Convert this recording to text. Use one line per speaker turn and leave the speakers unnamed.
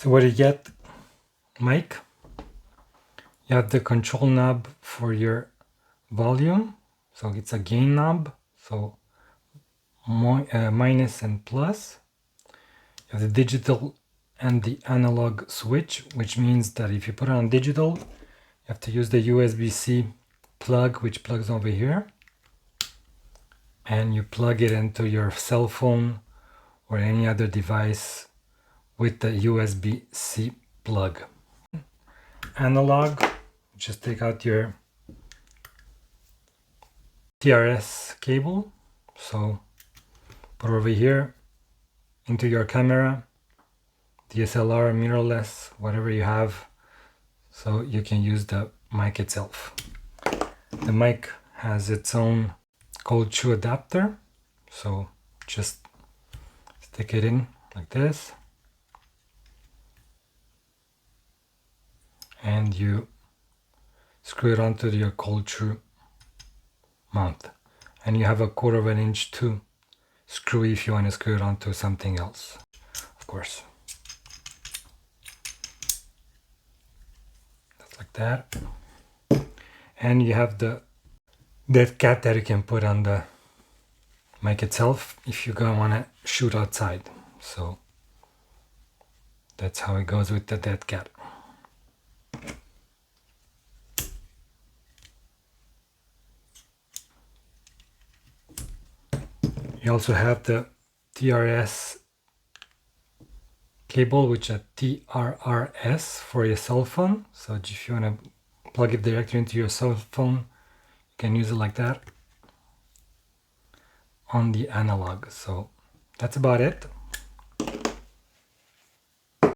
So what do you get? Mic. You have the control knob for your volume. So it's a gain knob. So minus and plus. You have the digital and the analog switch, which means that if you put it on digital, you have to use the USB-C plug, which plugs over here. And you plug it into your cell phone or any other device with the USB-C plug. Analog, just take out your TRS cable. So put over here into your camera, DSLR, mirrorless, whatever you have, so you can use the mic itself. The mic has its own cold shoe adapter, so just stick it in like this, and you screw it onto your cold shoe mount, and you have a 1/4 inch to screw if you want to screw it onto something else, of course. That's like that. And you have the dead cat that you can put on the mic itself if you want to shoot outside. So that's how it goes with the dead cat. You also have the TRS cable, which is a TRRS for your cell phone. So if you want to plug it directly into your cell phone, you can use it like that on the analog. So that's about it.